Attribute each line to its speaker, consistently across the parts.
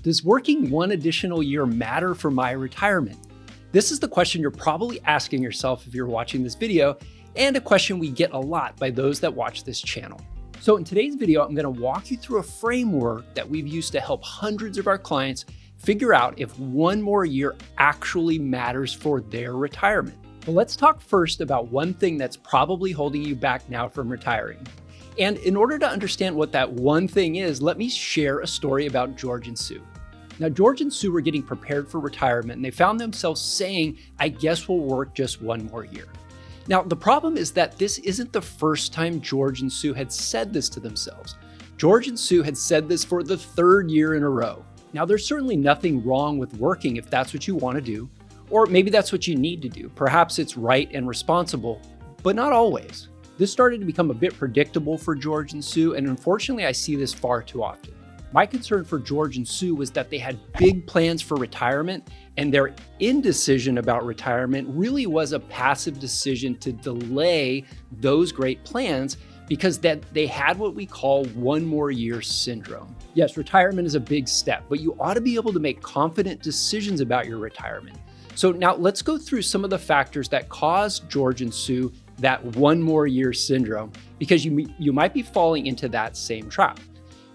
Speaker 1: Does working one additional year matter for my retirement? This is the question you're probably asking yourself if you're watching this video, and a question we get a lot by those that watch this channel. So in today's video, I'm going to walk you through a framework that we've used to help hundreds of our clients figure out if one more year actually matters for their retirement. But let's talk first about one thing that's probably holding you back now from retiring. And in order to understand what that one thing is, let me share a story about George and Sue. Now, George and Sue were getting prepared for retirement, and they found themselves saying, I guess we'll work just one more year. Now, the problem is that this isn't the first time George and Sue had said this to themselves. George and Sue had said this for the third year in a row. Now, there's certainly nothing wrong with working if that's what you want to do, or maybe that's what you need to do. Perhaps it's right and responsible, but not always. This started to become a bit predictable for George and Sue, and unfortunately, I see this far too often. My concern for George and Sue was that they had big plans for retirement, and their indecision about retirement really was a passive decision to delay those great plans because that they had what we call one more year syndrome. Yes, retirement is a big step, but you ought to be able to make confident decisions about your retirement. So now let's go through some of the factors that caused George and Sue that one more year syndrome, because you might be falling into that same trap.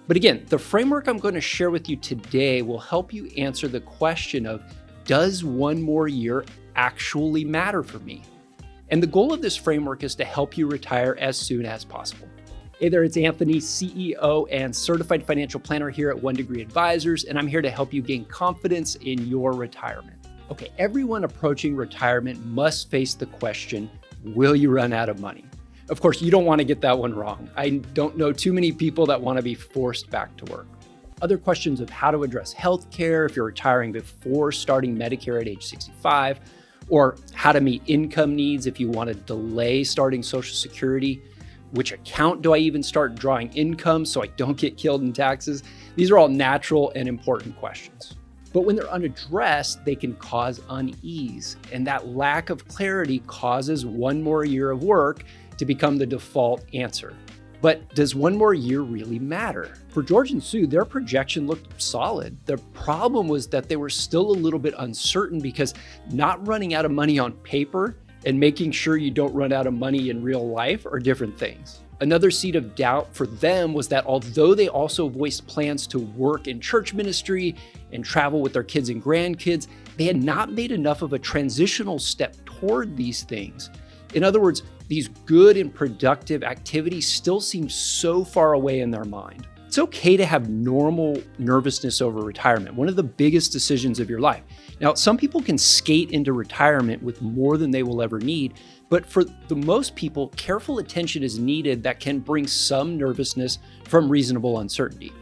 Speaker 1: But again, the framework I'm going to share with you today will help you answer the question of, does one more year actually matter for me? And the goal of this framework is to help you retire as soon as possible. Hey there, it's Anthony, CEO and certified financial planner here at 1 Degree Advisors, and I'm here to help you gain confidence in your retirement. Okay, everyone approaching retirement must face the question, will you run out of money? Of course, you don't want to get that one wrong. I don't know too many people that want to be forced back to work. Other questions of how to address healthcare if you're retiring before starting Medicare at age 65, or how to meet income needs if you want to delay starting Social Security. Which account do I even start drawing income so I don't get killed in taxes? These are all natural and important questions. But when they're unaddressed, they can cause unease, and that lack of clarity causes one more year of work to become the default answer. But does one more year really matter? For George and Sue, their projection looked solid. The problem was that they were still a little bit uncertain because not running out of money on paper and making sure you don't run out of money in real life are different things. Another seed of doubt for them was that although they also voiced plans to work in church ministry and travel with their kids and grandkids, they had not made enough of a transitional step toward these things. In other words, these good and productive activities still seem so far away in their mind. It's okay to have normal nervousness over retirement, one of the biggest decisions of your life. Now, some people can skate into retirement with more than they will ever need, but for the most people, careful attention is needed that can bring some nervousness from reasonable uncertainty.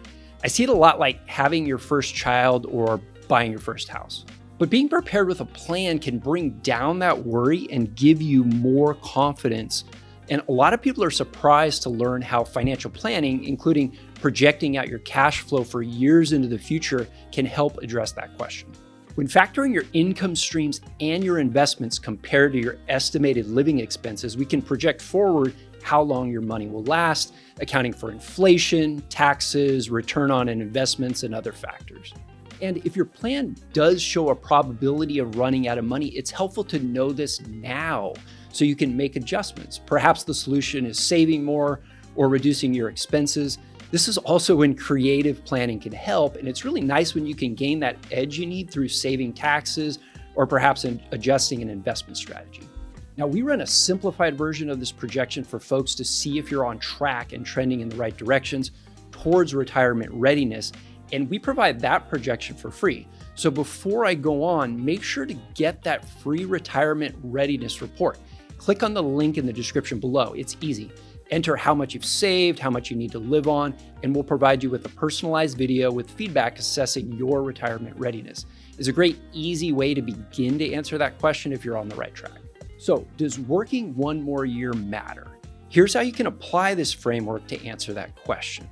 Speaker 1: I see it a lot like having your first child or buying your first house. But being prepared with a plan can bring down that worry and give you more confidence. And a lot of people are surprised to learn how financial planning, including projecting out your cash flow for years into the future, can help address that question. When factoring your income streams and your investments compared to your estimated living expenses, we can project forward how long your money will last, accounting for inflation, taxes, return on investments, and other factors. And if your plan does show a probability of running out of money, it's helpful to know this now so you can make adjustments. Perhaps the solution is saving more or reducing your expenses. This is also when creative planning can help, and it's really nice when you can gain that edge you need through saving taxes or perhaps adjusting an investment strategy. Now, we run a simplified version of this projection for folks to see if you're on track and trending in the right directions towards retirement readiness. And we provide that projection for free. So before I go on, make sure to get that free retirement readiness report. Click on the link in the description below. It's easy. Enter how much you've saved, how much you need to live on, and we'll provide you with a personalized video with feedback assessing your retirement readiness. It's a great, easy way to begin to answer that question if you're on the right track. So, does working one more year matter? Here's how you can apply this framework to answer that question.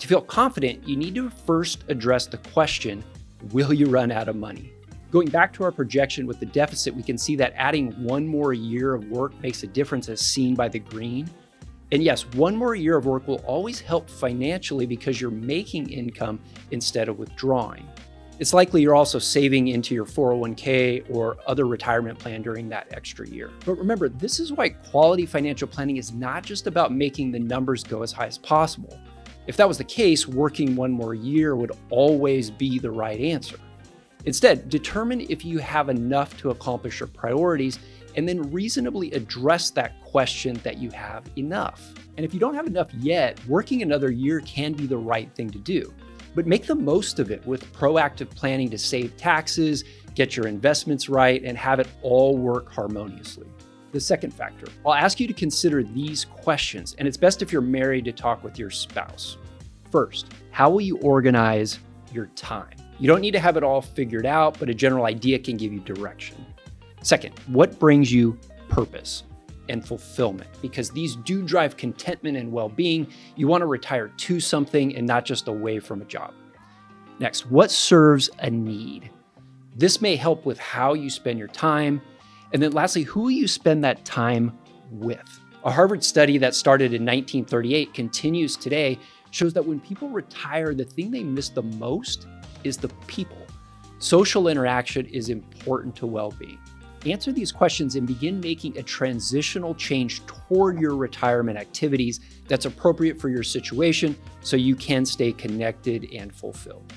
Speaker 1: To feel confident, you need to first address the question, will you run out of money? Going back to our projection with the deficit, we can see that adding one more year of work makes a difference as seen by the green. And yes, one more year of work will always help financially because you're making income instead of withdrawing. It's likely you're also saving into your 401k or other retirement plan during that extra year. But remember, this is why quality financial planning is not just about making the numbers go as high as possible. If that was the case, working one more year would always be the right answer. Instead, determine if you have enough to accomplish your priorities and then reasonably address that question that you have enough. And if you don't have enough yet, working another year can be the right thing to do. But make the most of it with proactive planning to save taxes, get your investments right, and have it all work harmoniously. The second factor, I'll ask you to consider these questions, and it's best if you're married to talk with your spouse. First, how will you organize your time? You don't need to have it all figured out, but a general idea can give you direction. Second, what brings you purpose and fulfillment? Because these do drive contentment and well-being. You want to retire to something and not just away from a job. Next, what serves a need? This may help with how you spend your time. And then lastly, who will you spend that time with? A Harvard study that started in 1938 continues today, shows that when people retire, the thing they miss the most is the people. Social interaction is important to well-being. Answer these questions and begin making a transitional change toward your retirement activities that's appropriate for your situation so you can stay connected and fulfilled.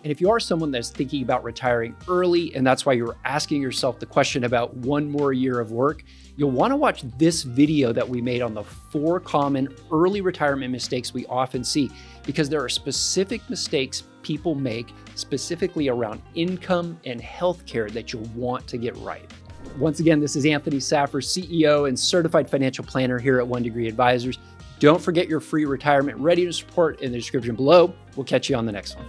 Speaker 1: And if you are someone that's thinking about retiring early, and that's why you're asking yourself the question about one more year of work, you'll want to watch this video that we made on the 4 common early retirement mistakes we often see, because there are specific mistakes people make specifically around income and healthcare that you'll want to get right. Once again, this is Anthony Saffer, CEO and certified financial planner here at 1 Degree Advisors. Don't forget your free retirement readiness report in the description below. We'll catch you on the next one.